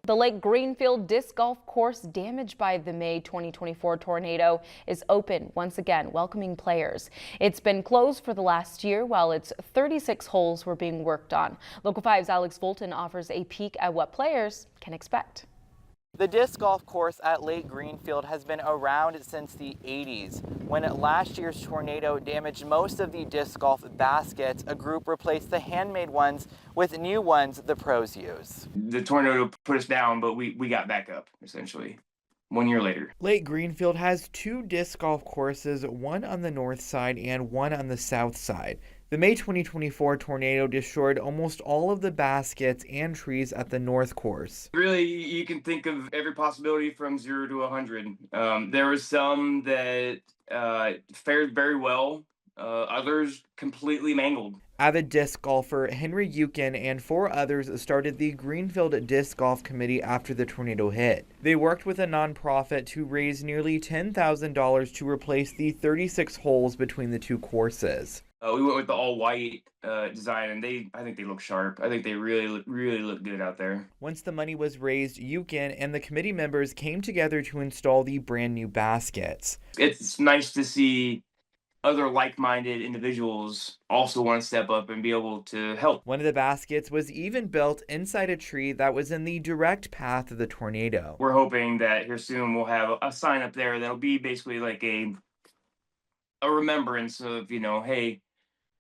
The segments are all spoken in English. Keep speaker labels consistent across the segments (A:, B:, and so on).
A: The Lake Greenfield disc golf course damaged by the May 2024 tornado is open once again, welcoming players. It's been closed for the last year while its 36 holes were being worked on. Local 5's Alex Fulton offers a peek at what players can expect.
B: The disc golf course at Lake Greenfield has been around since the 80s. When last year's tornado damaged most of the disc golf baskets, a group replaced the handmade ones with new ones the pros use.
C: The tornado put us down, but we got back up, essentially, 1 year later.
D: Lake Greenfield has 2 disc golf courses, one on the north side and one on the south side. The May 2024 tornado destroyed almost all of the baskets and trees at the north course.
C: Really, you can think of every possibility from 0 to 100. There was some that fared very well, others completely mangled.
D: Avid disc golfer Henry Yukin and 4 others started the Greenfield Disc Golf Committee after the tornado hit. They worked with a nonprofit to raise nearly $10,000 to replace the 36 holes between the 2 courses.
C: We went with the all-white design, and I think they look sharp. I think they really look good out there.
D: Once the money was raised, Yukin and the committee members came together to install the brand new baskets.
C: It's nice to see other like-minded individuals also want to step up and be able to help.
D: One of the baskets was even built inside a tree that was in the direct path of the tornado.
C: We're hoping that here soon we'll have a sign up there that'll be basically like a remembrance of, hey,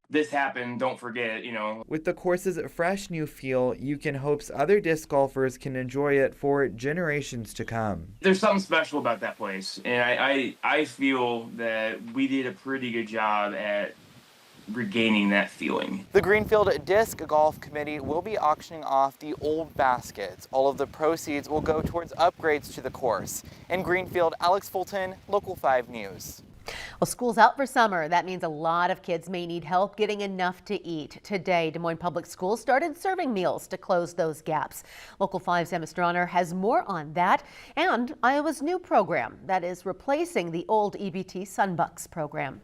C: this happened, don't forget,
D: With the course's fresh new feel, Yukin hopes other disc golfers can enjoy it for generations to come.
C: There's something special about that place, and I feel that we did a pretty good job at regaining that feeling.
B: The Greenfield Disc Golf Committee will be auctioning off the old baskets. All of the proceeds will go towards upgrades to the course. In Greenfield, Alex Fulton, Local 5 News.
E: Well, school's out for summer. That means a lot of kids may need help getting enough to eat. Today, Des Moines Public Schools started serving meals to close those gaps. Local 5's Emma Stronner has more on that and Iowa's new program that is replacing the old EBT Sunbucks program.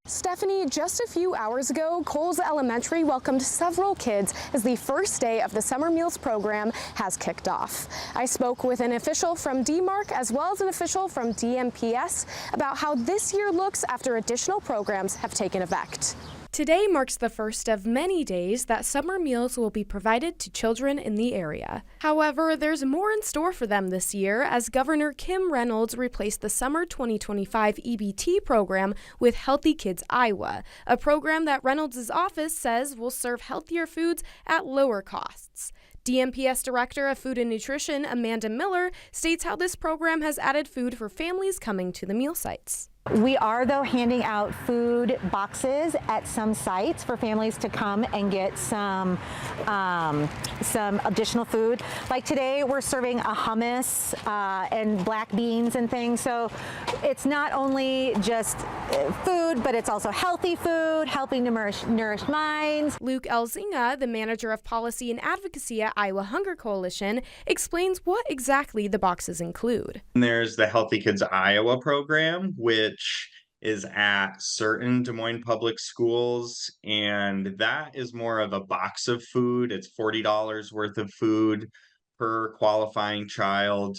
F: Stephanie, just a few hours ago, Coles Elementary welcomed several kids as the first day of the Summer Meals program has kicked off. I spoke with an official from DMARC as well as an official from DMPS about how this year looks after additional programs have taken effect.
G: Today marks the first of many days that summer meals will be provided to children in the area. However, there's more in store for them this year as Governor Kim Reynolds replaced the summer 2025 EBT program with Healthy Kids Iowa, a program that Reynolds' office says will serve healthier foods at lower costs. DMPS Director of Food and Nutrition Amanda Miller states how this program has added food for families coming to the meal sites.
H: We are, though, handing out food boxes at some sites for families to come and get some additional food. Like today, we're serving a hummus and black beans and things. So it's not only just food, but it's also healthy food, helping to nourish minds.
G: Luke Elzinga, the manager of policy and advocacy at Iowa Hunger Coalition, explains what exactly the boxes include.
I: There's the Healthy Kids Iowa program, which is at certain Des Moines public schools, and that is more of a box of food. It's $40 worth of food per qualifying child.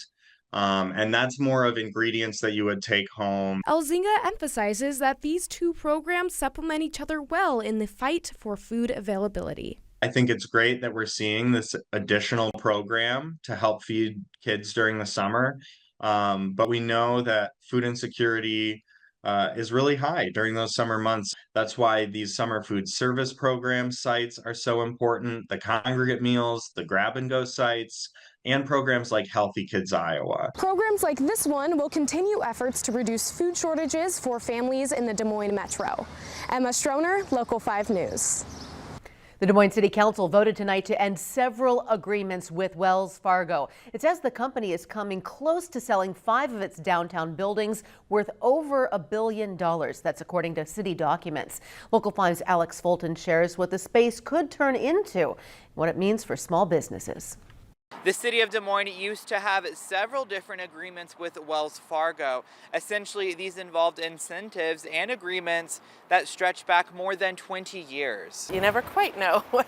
I: And that's more of ingredients that you would take home.
G: Elzinga emphasizes that these two programs supplement each other well in the fight for food availability.
I: I think it's great that we're seeing this additional program to help feed kids during the summer. But we know that food insecurity is really high during those summer months. That's why these summer food service program sites are so important. The congregate meals, the grab and go sites, and programs like Healthy Kids Iowa.
F: Programs like this one will continue efforts to reduce food shortages for families in the Des Moines Metro. Emma Stroner, Local 5 News.
E: The Des Moines City Council voted tonight to end several agreements with Wells Fargo. It says the company is coming close to selling 5 of its downtown buildings worth over $1 billion. That's according to city documents. Local 5's Alex Fulton shares what the space could turn into, what it means for small businesses.
B: The city of Des Moines used to have several different agreements with Wells Fargo. Essentially, these involved incentives and agreements that stretch back more than 20 years.
J: You never quite know what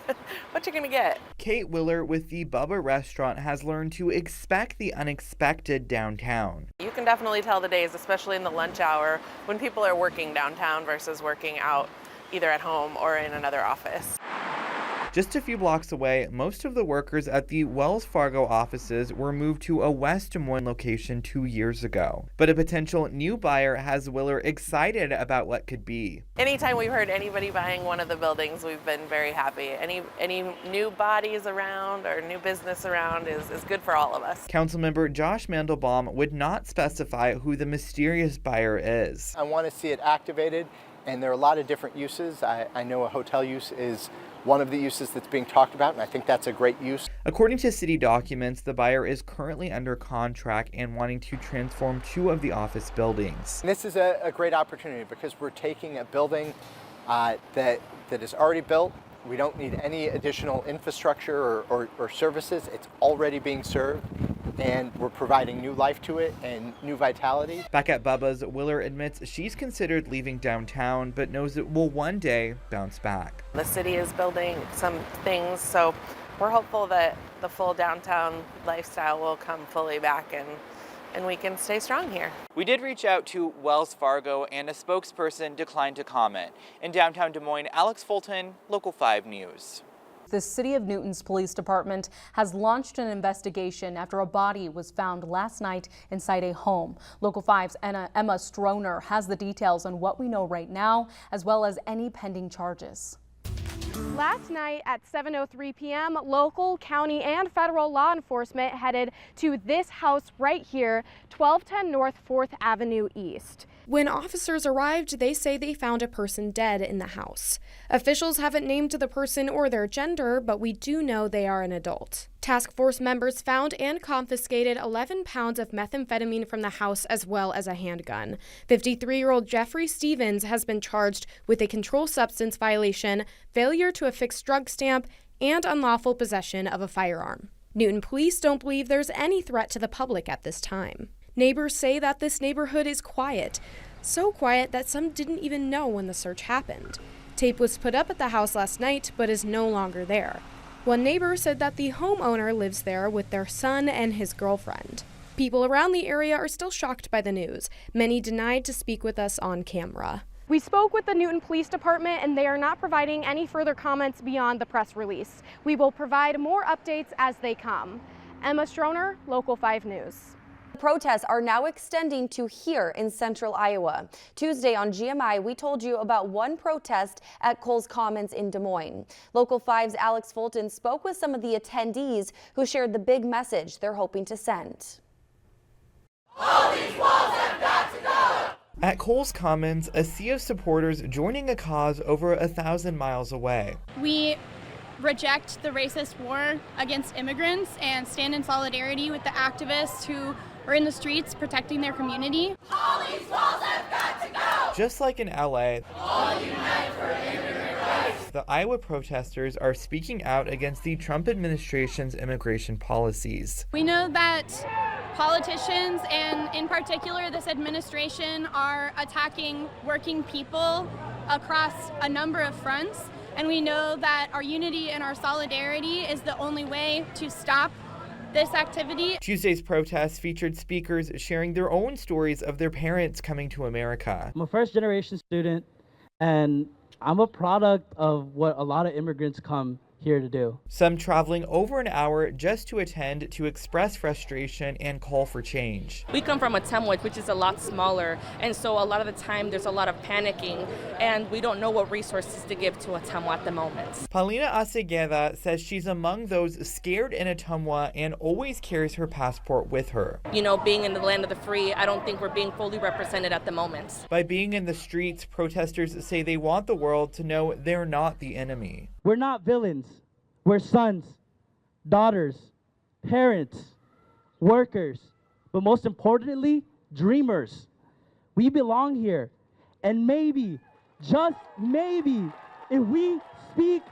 J: you're going to get.
D: Kate Willer with the Bubba restaurant has learned to expect the unexpected downtown.
J: You can definitely tell the days, especially in the lunch hour, when people are working downtown versus working out either at home or in another office.
D: Just a few blocks away, most of the workers at the Wells Fargo offices were moved to a West Des Moines location 2 years ago. But a potential new buyer has Willer excited about what could be.
J: Anytime we've heard anybody buying one of the buildings, we've been very happy. Any new bodies around or new business around is good for all of us.
D: Councilmember Josh Mandelbaum would not specify who the mysterious buyer is.
K: I want to see it activated, and there are a lot of different uses. I know a hotel use is one of the uses that's being talked about, and I think that's a great use.
D: According to city documents, the buyer is currently under contract and wanting to transform 2 of the office buildings.
K: And this is a great opportunity because we're taking a building that is already built. We don't need any additional infrastructure or services. It's already being served, and we're providing new life to it and new vitality.
D: Back at Bubba's, Willer admits she's considered leaving downtown, but knows it will one day bounce back.
J: The city is building some things, so we're hopeful that the full downtown lifestyle will come fully back and we can stay strong here.
B: We did reach out to Wells Fargo, and a spokesperson declined to comment. In downtown Des Moines, Alex Fulton, Local 5 News.
A: The City of Newton's Police Department has launched an investigation after a body was found last night inside a home. Local 5's Emma Stroner has the details on what we know right now, as well as any pending charges.
F: Last night at 7:03 p.m., local, county, and federal law enforcement headed to this house right here, 1210 North 4th Avenue East.
G: When officers arrived, they say they found a person dead in the house. Officials haven't named the person or their gender, but we do know they are an adult. Task force members found and confiscated 11 pounds of methamphetamine from the house, as well as a handgun. 53-year-old Jeffrey Stevens has been charged with a controlled substance violation, failure to affix drug stamp, and unlawful possession of a firearm. Newton police don't believe there's any threat to the public at this time. Neighbors say that this neighborhood is quiet, so quiet that some didn't even know when the search happened. Tape was put up at the house last night, but is no longer there. One neighbor said that the homeowner lives there with their son and his girlfriend. People around the area are still shocked by the news. Many denied to speak with us on camera.
F: We spoke with the Newton Police Department, and they are not providing any further comments beyond the press release. We will provide more updates as they come. Emma Stroner, Local 5 News.
A: Protests are now extending to here in central Iowa. Tuesday on GMI, we told you about one protest at Coles Commons in Des Moines. Local 5's Alex Fulton spoke with some of the attendees who shared the big message they're hoping to send.
L: All these walls have got to go!
D: At Coles Commons, a sea of supporters joining a cause over 1,000 miles away.
M: We reject the racist war against immigrants and stand in solidarity with the activists who are in the streets protecting their community.
L: All these walls have got to go!
D: Just like in LA,
L: all unite for immigrant rights.
D: The Iowa protesters are speaking out against the Trump administration's immigration policies.
M: We know that politicians, and in particular this administration, are attacking working people across a number of fronts. And we know that our unity and our solidarity is the only way to stop this activity.
D: Tuesday's protests featured speakers sharing their own stories of their parents coming to America.
N: I'm a first-generation student, and I'm a product of what a lot of immigrants come here to do.
D: Some traveling over an hour just to attend to express frustration and call for change.
O: We come from Ottumwa, which is a lot smaller, and so a lot of the time there's a lot of panicking, and we don't know what resources to give to Ottumwa at the moment.
D: Paulina Acegueda says she's among those scared in Ottumwa and always carries her passport with her.
O: You know, being in the land of the free, I don't think we're being fully represented at the moment.
D: By being in the streets, protesters say they want the world to know they're not the enemy.
N: We're not villains. We're sons, daughters, parents, workers, but most importantly, dreamers. We belong here. And maybe, just maybe, if we speak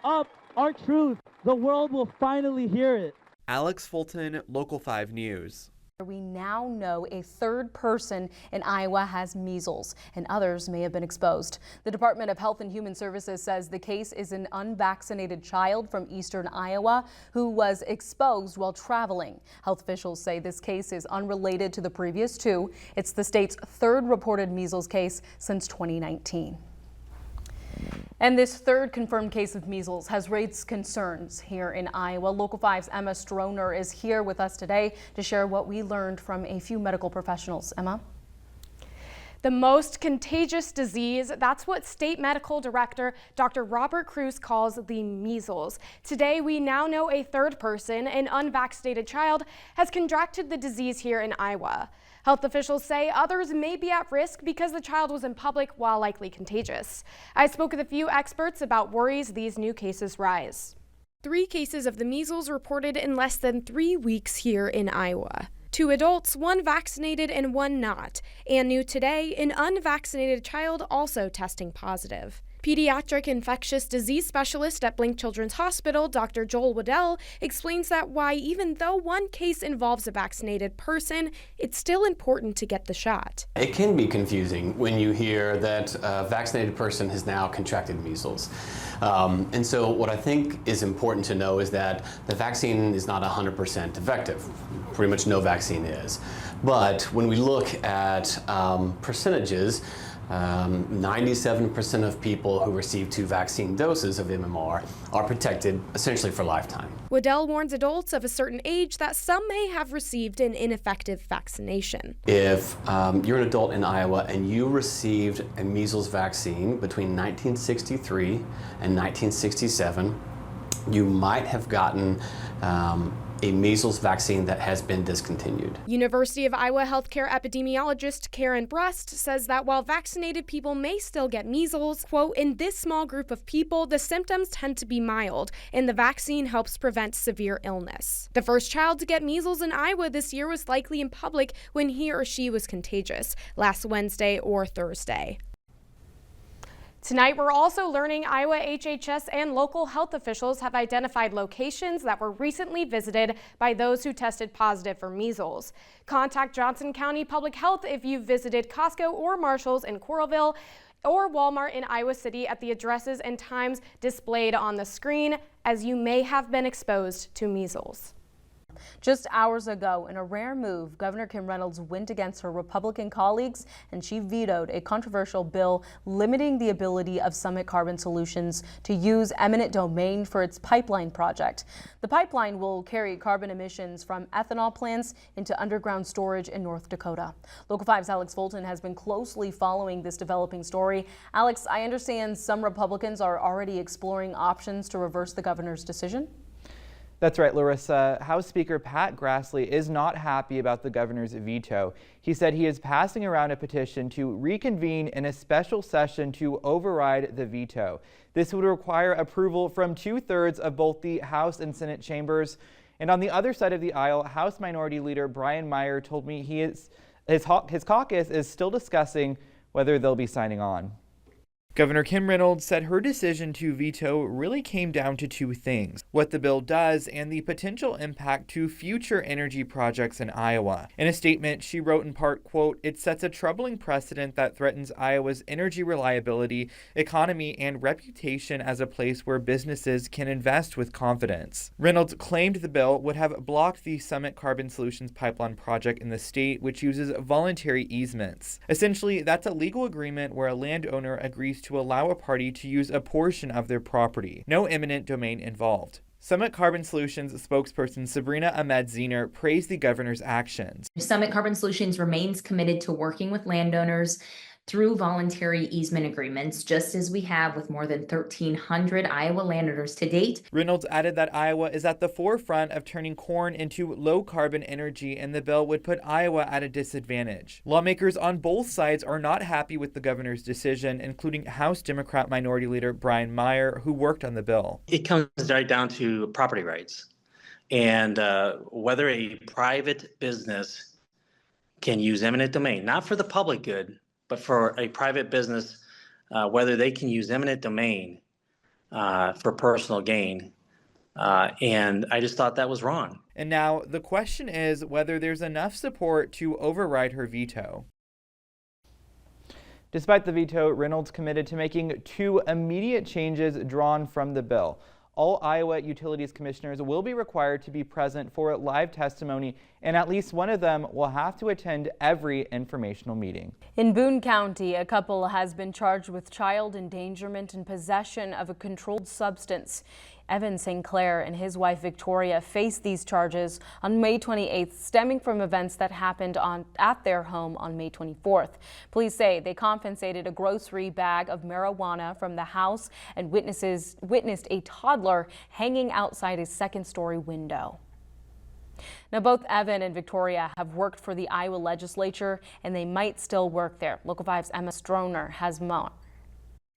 N: up our truth, the world will finally hear it.
D: Alex Fulton, Local 5 News.
A: We now know a third person in Iowa has measles, and others may have been exposed. The Department of Health and Human Services says the case is an unvaccinated child from eastern Iowa who was exposed while traveling. Health officials say this case is unrelated to the previous two. It's the state's third reported measles case since 2019. And this third confirmed case of measles has raised concerns here in Iowa. Local 5's Emma Stroner is here with us today to share what we learned from a few medical professionals. Emma?
G: The most contagious disease, that's what State Medical Director Dr. Robert Cruz calls the measles. Today, we now know a third person, an unvaccinated child, has contracted the disease here in Iowa. Health officials say others may be at risk because the child was in public while likely contagious. I spoke with a few experts about worries these new cases rise. 3 cases of the measles reported in less than 3 weeks here in Iowa. 2 adults, 1 vaccinated and 1 not. And new today, an unvaccinated child also testing positive. Pediatric infectious disease specialist at Blink Children's Hospital, Dr. Joel Waddell, explains that why even though 1 case involves a vaccinated person, it's still important to get the shot.
P: It can be confusing when you hear that a vaccinated person has now contracted measles. And so what I think is important to know is that the vaccine is not 100% effective. Pretty much no vaccine is. But when we look at percentages, 97% of people who receive 2 vaccine doses of MMR are protected essentially for lifetime.
G: Waddell warns adults of a certain age that some may have received an ineffective vaccination.
P: If you're an adult in Iowa and you received a measles vaccine between 1963 and 1967, you might have gotten a measles vaccine that has been discontinued.
G: University of Iowa healthcare epidemiologist Karen Brust says that while vaccinated people may still get measles, quote, in this small group of people, the symptoms tend to be mild, and the vaccine helps prevent severe illness. The first child to get measles in Iowa this year was likely in public when he or she was contagious, last Wednesday or Thursday. Tonight, we're also learning Iowa HHS and local health officials have identified locations that were recently visited by those who tested positive for measles. Contact Johnson County Public Health if you've visited Costco or Marshall's in Coralville or Walmart in Iowa City at the addresses and times displayed on the screen, as you may have been exposed to measles.
A: Just hours ago, in a rare move, Governor Kim Reynolds went against her Republican colleagues and she vetoed a controversial bill limiting the ability of Summit Carbon Solutions to use eminent domain for its pipeline project. The pipeline will carry carbon emissions from ethanol plants into underground storage in North Dakota. Local 5's Alex Fulton has been closely following this developing story. Alex, I understand some Republicans are already exploring options to reverse the governor's decision.
D: That's right, Larissa. House Speaker Pat Grassley is not happy about the governor's veto. He said he is passing around a petition to reconvene in a special session to override the veto. This would require approval from 2/3 of both the House and Senate chambers. And on the other side of the aisle, House Minority Leader Brian Meyer told me his caucus is still discussing whether they'll be signing on. Governor Kim Reynolds said her decision to veto really came down to 2 things: what the bill does and the potential impact to future energy projects in Iowa. In a statement, she wrote in part, quote, "It sets a troubling precedent that threatens Iowa's energy reliability, economy, and reputation as a place where businesses can invest with confidence." Reynolds claimed the bill would have blocked the Summit Carbon Solutions pipeline project in the state, which uses voluntary easements. Essentially, that's a legal agreement where a landowner agrees to allow a party to use a portion of their property. No eminent domain involved. Summit Carbon Solutions spokesperson Sabrina Ahmed-Ziner praised the governor's actions.
Q: Summit Carbon Solutions remains committed to working with landowners through voluntary easement agreements, just as we have with more than 1,300 Iowa landowners to date.
D: Reynolds added that Iowa is at the forefront of turning corn into low-carbon energy, and the bill would put Iowa at a disadvantage. Lawmakers on both sides are not happy with the governor's decision, including House Democrat Minority Leader Brian Meyer, who worked on the bill.
R: It comes right down to property rights and whether a private business can use eminent domain, not for the public good, but for a private business, whether they can use eminent domain for personal gain, And I just thought that was wrong.
D: And now the question is whether there's enough support to override her veto. Despite the veto, Reynolds committed to making 2 immediate changes drawn from the bill. All Iowa Utilities Commissioners will be required to be present for live testimony, and at least one of them will have to attend every informational meeting.
A: In Boone County, a couple has been charged with child endangerment and possession of a controlled substance. Evan St. Clair and his wife Victoria faced these charges on May 28th, stemming from events that happened at their home on May 24th. Police say they confiscated a grocery bag of marijuana from the house and witnessed a toddler hanging outside a second-story window. Now, both Evan and Victoria have worked for the Iowa legislature, and they might still work there. Local 5's Emma Stroner has more.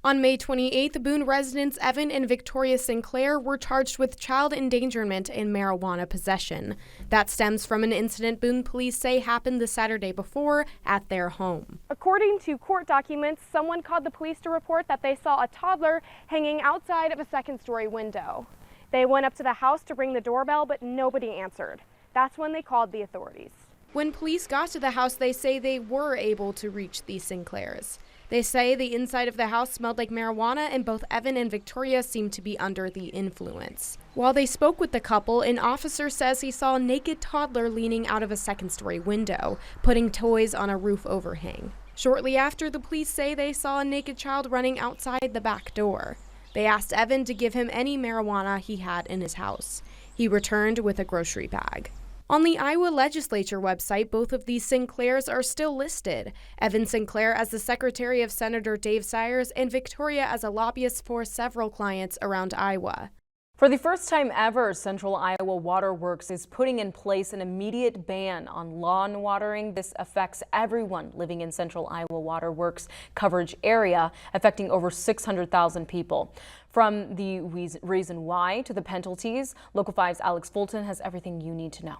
G: On May 28th, Boone residents Evan and Victoria St. Clair were charged with child endangerment and marijuana possession. That stems from an incident Boone police say happened the Saturday before at their home.
F: According to court documents, someone called the police to report that they saw a toddler hanging outside of a second-story window. They went up to the house to ring the doorbell, but nobody answered. That's when they called the authorities.
G: When police got to the house, they say they were able to reach the St. Clairs. They say the inside of the house smelled like marijuana, and both Evan and Victoria seemed to be under the influence. While they spoke with the couple, an officer says he saw a naked toddler leaning out of a second-story window, putting toys on a roof overhang. Shortly after, the police say they saw a naked child running outside the back door. They asked Evan to give him any marijuana he had in his house. He returned with a grocery bag. On the Iowa legislature website, both of these St. Clairs are still listed. Evan St. Clair as the secretary of Senator Dave Sires and Victoria as a lobbyist for several clients around Iowa.
A: For the first time ever, Central Iowa Water Works is putting in place an immediate ban on lawn watering. This affects everyone living in Central Iowa Water Works coverage area, affecting over 600,000 people. From the reason why to the penalties, Local 5's Alex Fulton has everything you need to know.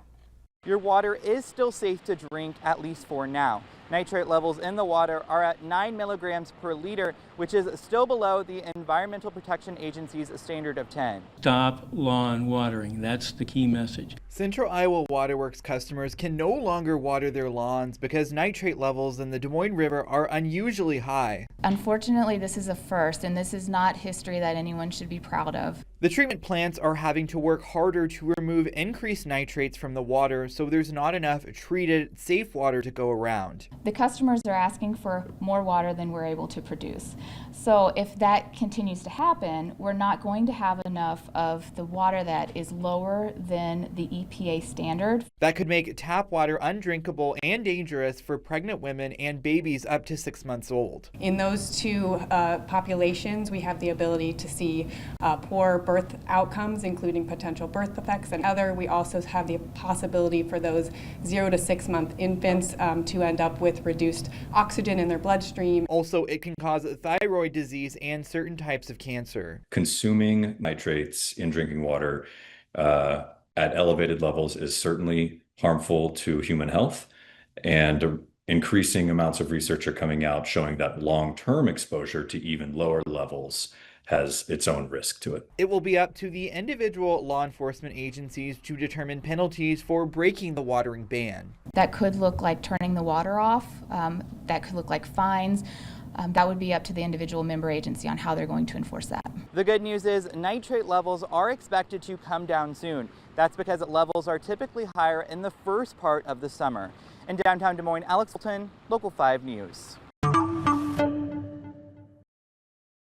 B: Your water is still safe to drink, at least for now. Nitrate levels in the water are at 9 milligrams per liter, which is still below the Environmental Protection Agency's standard of 10.
S: Stop lawn watering. That's the key message.
D: Central Iowa Water Works customers can no longer water their lawns because nitrate levels in the Des Moines River are unusually high.
T: Unfortunately, this is a first, and this is not history that anyone should be proud of.
D: The treatment plants are having to work harder to remove increased nitrates from the water, so there's not enough treated, safe water to go around.
T: The customers are asking for more water than we're able to produce. So if that continues to happen, we're not going to have enough of the water that is lower than the EPA standard.
D: That could make tap water undrinkable and dangerous for pregnant women and babies up to 6 months old.
U: In those two populations, we have the ability to see poor birth outcomes, including potential birth defects and other. We also have the possibility for those 0 to 6 month infants to end up with reduced oxygen in their bloodstream.
D: Also, it can cause thyroid disease and certain types of cancer.
V: Consuming nitrates in drinking water at elevated levels is certainly harmful to human health, and increasing amounts of research are coming out showing that long-term exposure to even lower levels has its own risk to it.
D: It will be up to the individual law enforcement agencies to determine penalties for breaking the watering ban.
T: That could look like turning the water off. That could look like fines. That would be up to the individual member agency on how they're going to enforce that.
B: The good news is nitrate levels are expected to come down soon. That's because levels are typically higher in the first part of the summer. In downtown Des Moines, Alex Fulton, Local 5 News.